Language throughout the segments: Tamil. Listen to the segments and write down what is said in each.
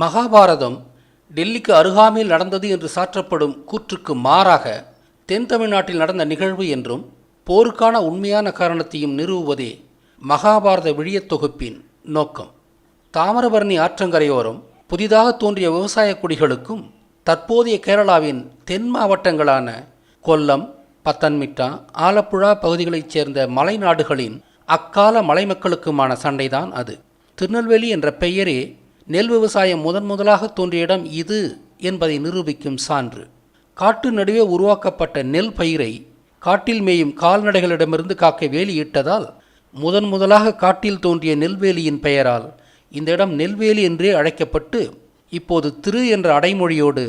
மகாபாரதம் டெல்லிக்கு அருகாமையில் நடந்தது என்று சாற்றப்படும் கூற்றுக்கு மாறாக தென் தமிழ்நாட்டில் நடந்த நிகழ்வு என்றும் போருக்கான உண்மையான காரணத்தையும் நிறுவுவதே மகாபாரத விழியத் தொகுப்பின் நோக்கம். தாமிரபரணி ஆற்றங்கரையோரம் புதிதாக தோன்றிய விவசாய குடிகளுக்கும் தற்போதைய கேரளாவின் தென் மாவட்டங்களான கொல்லம், பத்தன்மிட்டா, ஆலப்புழா பகுதிகளைச் சேர்ந்த மலைநாடுகளின் அக்கால மலை மக்களுக்குமான சண்டைதான் அது. திருநெல்வேலி என்ற பெயரே நெல் விவசாயம் முதலாக தோன்றிய இடம் இது என்பதை நிரூபிக்கும் சான்று. காட்டு நடுவே உருவாக்கப்பட்ட நெல் பயிரை காட்டில் மேயும் கால்நடைகளிடமிருந்து காக்க வேலியிட்டதால் முதலாக காட்டில் தோன்றிய நெல்வேலியின் பெயரால் இந்த இடம் நெல்வேலி என்றே அழைக்கப்பட்டு இப்போது திரு என்ற அடைமொழியோடு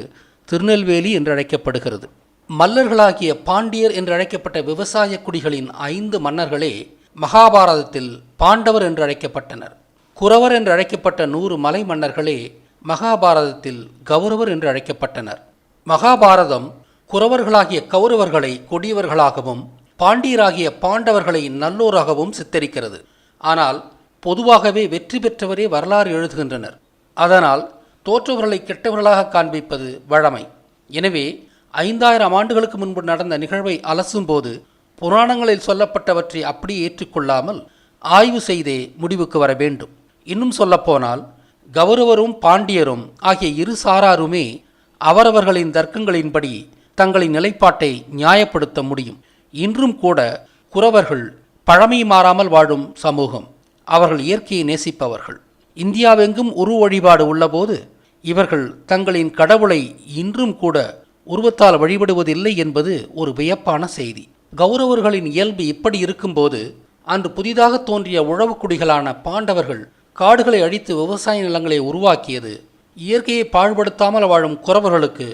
திருநெல்வேலி என்று அழைக்கப்படுகிறது. மல்லர்களாகிய பாண்டியர் என்று அழைக்கப்பட்ட விவசாய குடிகளின் 5 மன்னர்களே மகாபாரதத்தில் பாண்டவர் என்று அழைக்கப்பட்டனர். குரவர் என்று அழைக்கப்பட்ட 100 மலை மன்னர்களே மகாபாரதத்தில் கௌரவர் என்று அழைக்கப்பட்டனர். மகாபாரதம் குரவர்களாகிய கௌரவர்களை கொடியவர்களாகவும் பாண்டியராகிய பாண்டவர்களை நல்லோராகவும் சித்தரிக்கிறது. ஆனால் பொதுவாகவே வெற்றி பெற்றவரே வரலாறு எழுதுகின்றனர். அதனால் தோற்றவர்களை கெட்டவர்களாக காண்பிப்பது வழமை. எனவே 5000 ஆண்டுகளுக்கு முன்பு நடந்த நிகழ்வை அலசும்போது புராணங்களில் சொல்லப்பட்டவற்றை அப்படியே ஏற்றுக்கொள்ளாமல் ஆய்வு செய்தே முடிவுக்கு வர வேண்டும். இன்னும் சொல்லப்போனால் கௌரவரும் பாண்டியரும் ஆகிய இரு சாராருமே அவரவர்களின் தர்க்கங்களின்படி தங்களின் நிலைப்பாட்டை நியாயப்படுத்த முடியும். இன்றும் கூட குரவர்கள் பழமை மாறாமல் வாழும் சமூகம். அவர்கள் இயற்கையை நேசிப்பவர்கள். இந்தியாவெங்கும் உரு வழிபாடு உள்ளபோது இவர்கள் தங்களின் கடவுளை இன்றும் கூட உருவத்தால் வழிபடுவதில்லை என்பது ஒரு வியப்பான செய்தி. கௌரவர்களின் இயல்பு இப்படி இருக்கும்போது அன்று புதிதாக தோன்றிய உழவுக்குடிகளான பாண்டவர்கள் காடுகளை அழித்து விவசாய நிலங்களை உருவாக்கியது இயற்கையை பாழ்படுத்தாமல் வாழும் குரவர்களுக்கு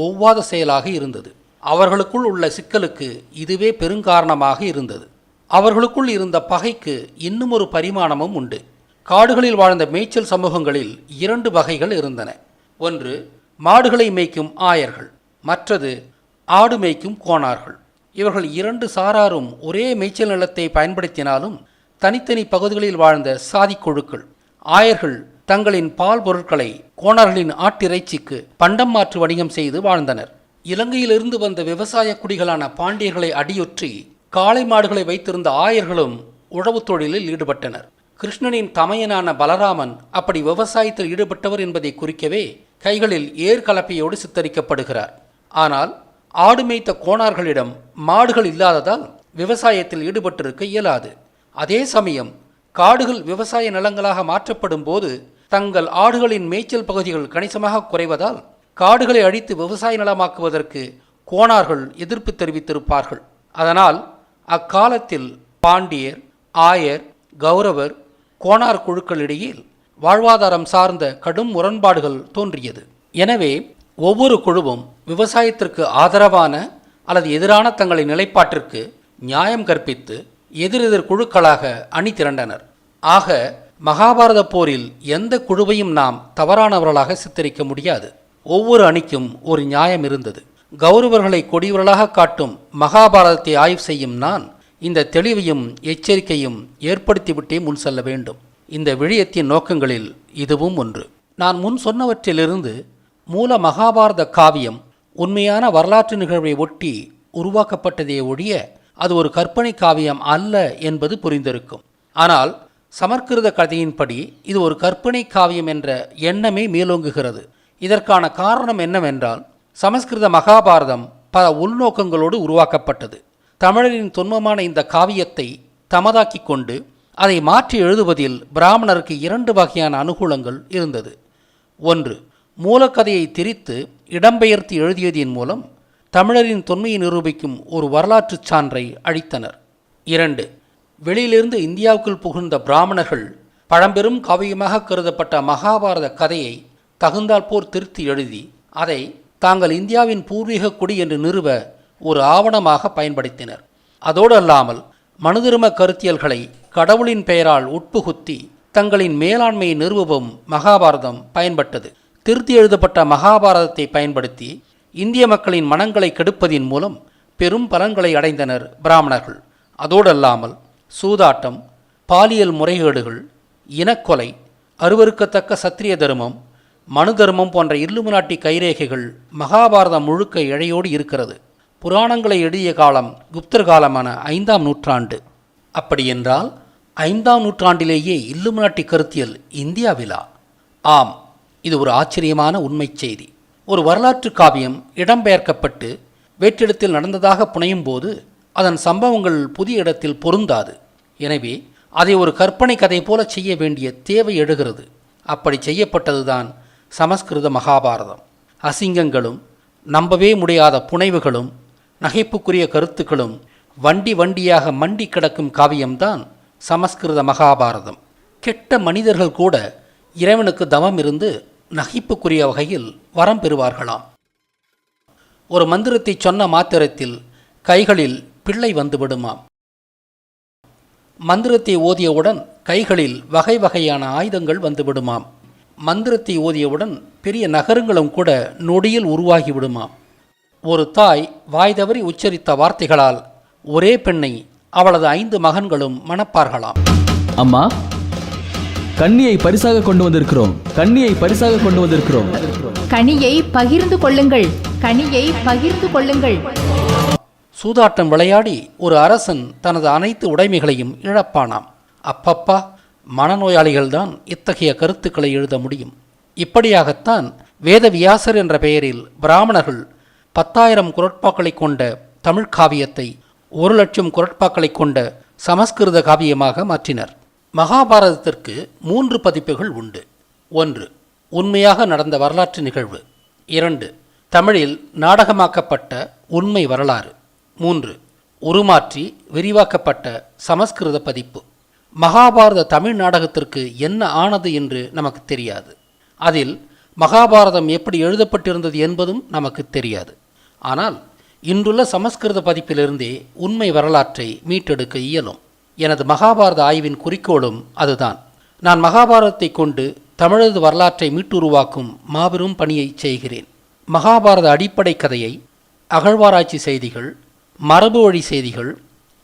ஒவ்வாத செயலாக இருந்தது. அவர்களுக்குள் உள்ள சிக்கலுக்கு இதுவே பெருங்காரணமாக இருந்தது. அவர்களுக்குள் இருந்த பகைக்கு இன்னும் ஒரு பரிமாணமும் உண்டு. காடுகளில் வாழ்ந்த மேய்ச்சல் சமூகங்களில் 2 வகைகள் இருந்தன. ஒன்று மாடுகளை மேய்க்கும் ஆயர்கள், மற்றது ஆடு மேய்க்கும் கோணார்கள். இவர்கள் 2 சாராரும் ஒரே மேய்ச்சல் நிலத்தை பயன்படுத்தினாலும் தனித்தனி பகுதிகளில் வாழ்ந்த சாதி குழுக்கள். ஆயர்கள் தங்களின் பால் பொருட்களை கோணர்களின் ஆட்டிறைச்சிக்கு பண்டம் மாற்று வணிகம் செய்து வாழ்ந்தனர். இலங்கையிலிருந்து வந்த விவசாய குடிகளான பாண்டியர்களை அடியொற்றி காளை மாடுகளை வைத்திருந்த ஆயர்களும் உழவு தொழிலில் ஈடுபட்டனர். கிருஷ்ணனின் தமையனான பலராமன் அப்படி விவசாயத்தில் ஈடுபட்டவர் என்பதை குறிக்கவே கைகளில் ஏர்கலப்பையோடு சித்தரிக்கப்படுகிறார். ஆனால் ஆடு மேய்த்த கோணார்களிடம் மாடுகள் இல்லாததால் விவசாயத்தில் ஈடுபட்டிருக்க இயலாது. அதே சமயம் காடுகள் விவசாய நிலங்களாக மாற்றப்படும் போது தங்கள் ஆடுகளின் மேய்ச்சல் பகுதிகள் கணிசமாக குறைவதால் காடுகளை அழித்து விவசாய நிலமாக்குவதற்கு கோணார்கள் எதிர்ப்பு தெரிவித்திருப்பார்கள். அதனால் அக்காலத்தில் பாண்டியர், ஆயர், கௌரவர், கோணார் குழுக்களிடையே வாழ்வாதாரம் சார்ந்த கடும் முரண்பாடுகள் தோன்றியது. எனவே ஒவ்வொரு குழுவும் விவசாயத்திற்கு ஆதரவான அல்லது எதிரான தங்களின் நிலைப்பாட்டிற்கு நியாயம் கற்பித்து எதிரெதிர் குழுக்களாக அணி திரண்டனர். ஆக மகாபாரத போரில் எந்த குழுவையும் நாம் தவறானவர்களாக சித்தரிக்க முடியாது. ஒவ்வொரு அணிக்கும் ஒரு நியாயம் இருந்தது. கௌரவர்களை கொடியவர்களாக காட்டும் மகாபாரதத்தை ஆய்வு செய்யும் நான் இந்த தெளிவையும் எச்சரிக்கையும் ஏற்படுத்திவிட்டே முன் செல்ல வேண்டும். இந்த விழியத்தின் நோக்கங்களில் இதுவும் ஒன்று. நான் முன் சொன்னவற்றிலிருந்து மூல மகாபாரத காவியம் உண்மையான வரலாற்று நிகழ்வை ஒட்டி உருவாக்கப்பட்டதே ஒழிய அது ஒரு கற்பனை காவியம் அல்ல என்பது புரிந்திருக்கும். ஆனால் சமஸ்கிருத கதையின்படி இது ஒரு கற்பனை காவியம் என்ற எண்ணமே மேலோங்குகிறது. இதற்கான காரணம் என்னவென்றால் சமஸ்கிருத மகாபாரதம் பல உள்நோக்கங்களோடு உருவாக்கப்பட்டது. தமிழரின் தொன்மமான இந்த காவியத்தை தமதாக்கி கொண்டு அதை மாற்றி எழுதுவதில் பிராமணருக்கு 2 வகையான அனுகூலங்கள் இருந்தது. ஒன்று, மூலக்கதையை திரித்து இடம்பெயர்த்து எழுதியதின் மூலம் தமிழரின் தொன்மையை நிரூபிக்கும் ஒரு வரலாற்று சான்றை அளித்தனர். 2, வெளியிலிருந்து இந்தியாவுக்குள் புகுந்த பிராமணர்கள் பழம்பெரும் காவியமாக கருதப்பட்ட மகாபாரத கதையை தகுந்தாற்போர் திருத்தி எழுதி அதை தாங்கள் இந்தியாவின் பூர்வீக குடி என்று நிறுவ ஒரு ஆவணமாக பயன்படுத்தினர். அதோடு அல்லாமல் மனுதர்ம கருத்தியல்களை கடவுளின் பெயரால் உட்புகுத்தி தங்களின் மேலாண்மையை நிறுவவும் மகாபாரதம் பயன்பட்டது. திருத்தி எழுதப்பட்ட மகாபாரதத்தை பயன்படுத்தி இந்திய மக்களின் மனங்களை கெடுப்பதின் மூலம் பெரும் பலன்களை அடைந்தனர் பிராமணர்கள். அதோடல்லாமல் சூதாட்டம், பாலியல் முறைகேடுகள், இனக்கொலை, அருவருக்கத்தக்க சத்திரிய தர்மம், மனு தர்மம் போன்ற இல்லுமினாட்டி கைரேகைகள் மகாபாரதம் முழுக்க இழையோடு இருக்கிறது. புராணங்களை எழுதிய காலம் குப்தர் காலமான 5ஆம் நூற்றாண்டு. அப்படியென்றால் 5ஆம் நூற்றாண்டிலேயே இல்லுமினாட்டி கருத்தியல் இந்தியாவிலா? ஆம், இது ஒரு ஆச்சரியமான உண்மை செய்தி. ஒரு வரலாற்று காவியம் இடம்பெயர்க்கப்பட்டு வேற்றிடத்தில் நடந்ததாக புனையும் போது அதன் சம்பவங்கள் புதிய இடத்தில் பொருந்தாது. எனவே அதை ஒரு கற்பனை கதை போல செய்ய வேண்டிய தேவை எழுகிறது. அப்படி செய்யப்பட்டதுதான் சமஸ்கிருத மகாபாரதம். அசிங்கங்களும் நம்பவே முடியாத புனைவுகளும் நகைப்புக்குரிய கருத்துக்களும் வண்டி வண்டியாக மண்டி கிடக்கும் காவியம்தான் சமஸ்கிருத மகாபாரதம். கெட்ட மனிதர்கள் கூட இறைவனுக்கு தவம் இருந்து நகைப்புக்குரிய வகையில் வரம் பெறுவார்களாம். ஒரு மந்திரத்தை சொன்ன மாத்திரத்தில் கைகளில் பிள்ளை வந்துவிடுமாம். மந்திரத்தை ஓதியவுடன் கைகளில் வகை வகையான ஆயுதங்கள் வந்துவிடுமாம். மந்திரத்தை ஓதியவுடன் பெரிய நகரங்களும் கூட நொடியில் உருவாகிவிடுமாம். ஒரு தாய் வாய் தவறி உச்சரித்த வார்த்தைகளால் ஒரே பெண்ணை அவளது 5 மகன்களும் மணப்பார்களாம். அம்மா, கன்னியை பரிசாக கொண்டு வந்திருக்கிறோம், கன்னியை பரிசாக கொண்டு வந்திருக்கிறோம். கனியை பகிர்ந்து கொள்ளுங்கள், கனியை பகிர்ந்து கொள்ளுங்கள். சூதாட்டம் விளையாடி ஒரு அரசன் தனது அனைத்து உடைமைகளையும் இழப்பானாம். அப்பப்பா, மனநோயாளிகள்தான் இத்தகைய கருத்துக்களை எழுத முடியும். இப்படியாகத்தான் வேதவியாசர் என்ற பெயரில் பிராமணர்கள் 10,000 குரட்பாக்களை கொண்ட தமிழ் காவியத்தை 1,00,000 குரட்பாக்களை கொண்ட சமஸ்கிருத காவியமாக மாற்றினர். மகாபாரதத்திற்கு 3 பதிப்புகள் உண்டு. 1. உண்மையாக நடந்த வரலாற்று நிகழ்வு. 2. தமிழில் நாடகமாக்கப்பட்ட உண்மை வரலாறு. 3. உருமாற்றி விரிவாக்கப்பட்ட சமஸ்கிருத பதிப்பு. மகாபாரத தமிழ் நாடகத்திற்கு என்ன ஆனது என்று நமக்கு தெரியாது. அதில் மகாபாரதம் எப்படி எழுதப்பட்டிருந்தது என்பதும் நமக்கு தெரியாது. ஆனால் இன்றுள்ள சமஸ்கிருத பதிப்பிலிருந்தே உண்மை வரலாற்றை மீட்டெடுக்க இயலும். எனது மகாபாரத ஆய்வின் குறிக்கோளும் அதுதான். நான் மகாபாரதத்தை கொண்டு தமிழது வரலாற்றை மீட்டுருவாக்கும் மாபெரும் பணியை செய்கிறேன். மகாபாரத அடிப்படை கதையை அகழ்வாராய்ச்சி செய்திகள், மரபு வழி செய்திகள்,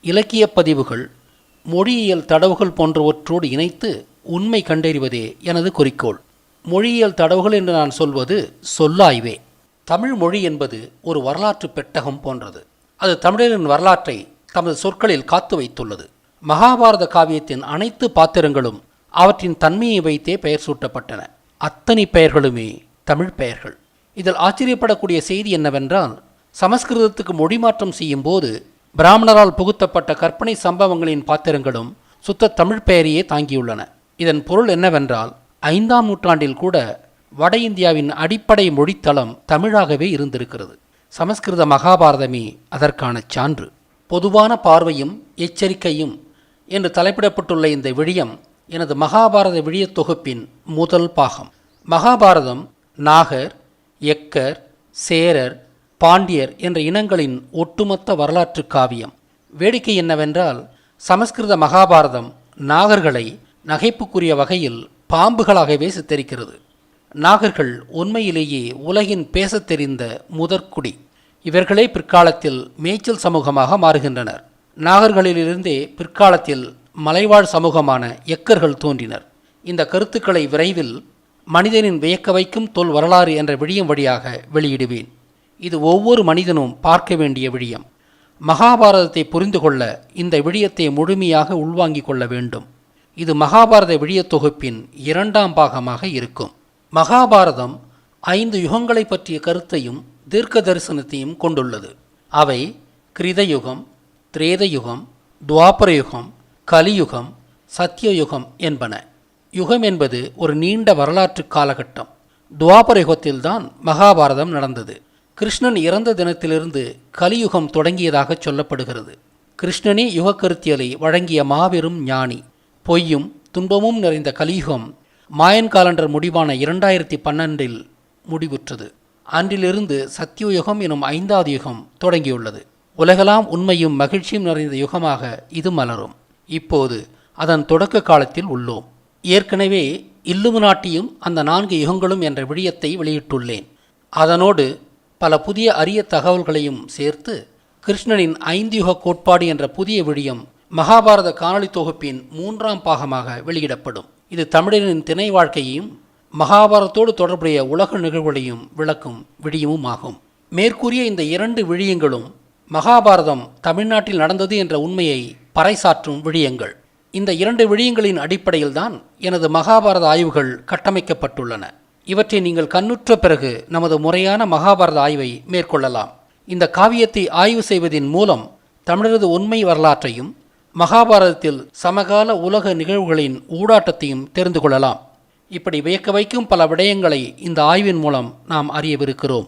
இலக்கிய பதிவுகள், மொழியியல் தடவுகள் போன்றவற்றோடு இணைத்து உண்மை கண்டறிவதே எனது குறிக்கோள். மொழியியல் தடவுகள் என்று நான் சொல்வது சொல்லாய்வே. தமிழ் மொழி என்பது ஒரு வரலாற்று பெட்டகம் போன்றது. அது தமிழரின் வரலாற்றை தமது சொற்களில் காத்து வைத்துள்ளது. மகாபாரத காவியத்தின் அனைத்து பாத்திரங்களும் அவற்றின் தன்மையை வைத்தே பெயர் சூட்டப்பட்டன. அத்தனை பெயர்களுமே தமிழ் பெயர்கள். இதில் ஆச்சரியப்படக்கூடிய செய்தி என்னவென்றால், சமஸ்கிருதத்துக்கு மொழி மாற்றம் செய்யும் போது பிராமணரால் புகுத்தப்பட்ட கற்பனை சம்பவங்களின் பாத்திரங்களும் சுத்த தமிழ் பெயரையே தாங்கியுள்ளன. இதன் பொருள் என்னவென்றால், 5ஆம் நூற்றாண்டில் கூட வட இந்தியாவின் அடிப்படை மொழித்தளம் தமிழாகவே இருந்திருக்கிறது. சமஸ்கிருத மகாபாரதமே அதற்கான சான்று. பொதுவான பார்வையும் எச்சரிக்கையும் என்று தலைப்பிடப்பட்டுள்ள இந்த விழியம் எனது மகாபாரத விழிய தொகுப்பின் முதல் பாகம். மகாபாரதம் நாகர், எக்கர், சேரர், பாண்டியர் என்ற இனங்களின் ஒட்டுமொத்த வரலாற்று காவியம். வேடிக்கை என்னவென்றால், சமஸ்கிருத மகாபாரதம் நாகர்களை நகைப்புக்குரிய வகையில் பாம்புகளாகவே சித்தரிக்கிறது. நாகர்கள் உண்மையிலேயே உலகின் பேசத் தெரிந்த முதற்குடி. இவர்களே பிற்காலத்தில் மேய்ச்சல் சமூகமாக மாறுகின்றனர். நாகர்களிலிருந்தே பிற்காலத்தில் மலைவாழ் சமூகமான எக்கர்கள் தோன்றினர். இந்த கருத்துக்களை விரைவில் மனிதனின் வியக்க வைக்கும் தொல் வரலாறு என்ற விழியம் வழியாக வெளியிடுவேன். இது ஒவ்வொரு மனிதனும் பார்க்க வேண்டிய விழியம். மகாபாரதத்தை புரிந்து கொள்ள இந்த விழியத்தை முழுமையாக உள்வாங்கிக் கொள்ள வேண்டும். இது மகாபாரத விழிய தொகுப்பின் 2ஆம் பாகமாக இருக்கும். மகாபாரதம் 5 யுகங்களை பற்றிய கருத்தையும் தீர்க்க தரிசனத்தையும் கொண்டுள்ளது. அவை கிருதயுகம், திரேதயுகம், துவாபர யுகம், கலியுகம், சத்தியயுகம் என்பன. யுகம் என்பது ஒரு நீண்ட வரலாற்று காலகட்டம். துவாபர யுகத்தில்தான் மகாபாரதம் நடந்தது. கிருஷ்ணன் இறந்த தினத்திலிருந்து கலியுகம் தொடங்கியதாக சொல்லப்படுகிறது. கிருஷ்ணனே யுகக்கருத்தியலை வழங்கிய மாபெரும் ஞானி. பொய்யும் துன்பமும் நிறைந்த கலியுகம் மாயன் காலண்டர் முடிவான 2012 முடிவுற்றது. அன்றிலிருந்து சத்தியயுகம் எனும் 5வது யுகம் தொடங்கியுள்ளது. உலகெல்லாம் உண்மையும் மகிழ்ச்சியும் நிறைந்த யுகமாக இது மலரும். இப்போது அதன் தொடக்க காலத்தில் உள்ளோம். ஏற்கனவே இல்லுமினாட்டியும் அந்த 4 யுகங்களும் என்ற விழியத்தை வெளியிட்டுள்ளேன். அதனோடு பல புதிய அரிய தகவல்களையும் சேர்த்து கிருஷ்ணனின் 5 யுக கோட்பாடு என்ற புதிய விழியம் மகாபாரத காணொளி தொகுப்பின் 3ஆம் பாகமாக வெளியிடப்படும். இது தமிழரின் திணை வாழ்க்கையையும் மகாபாரதத்தோடு தொடர்புடைய உலக நிகழ்வுகளையும் விளக்கும் விடியமும் ஆகும். மேற்கூறிய இந்த 2 விழியங்களும் மகாபாரதம் தமிழ்நாட்டில் நடந்தது என்ற உண்மையை பறைசாற்றும் விழியங்கள். இந்த 2 விழியங்களின் அடிப்படையில்தான் எனது மகாபாரத ஆய்வுகள் கட்டமைக்கப்பட்டுள்ளன. இவற்றை நீங்கள் கண்ணுற்ற பிறகு நமது முறையான மகாபாரத ஆய்வை மேற்கொள்ளலாம். இந்த காவியத்தை ஆய்வு செய்வதின் மூலம் தமிழரது உண்மை வரலாற்றையும் மகாபாரதத்தில் சமகால உலக நிகழ்வுகளின் ஊடாட்டத்தையும் தெரிந்து கொள்ளலாம். இப்படி வியக்க வைக்கும் பல விடயங்களை இந்த ஆய்வின் மூலம் நாம் அறியவிருக்கிறோம்.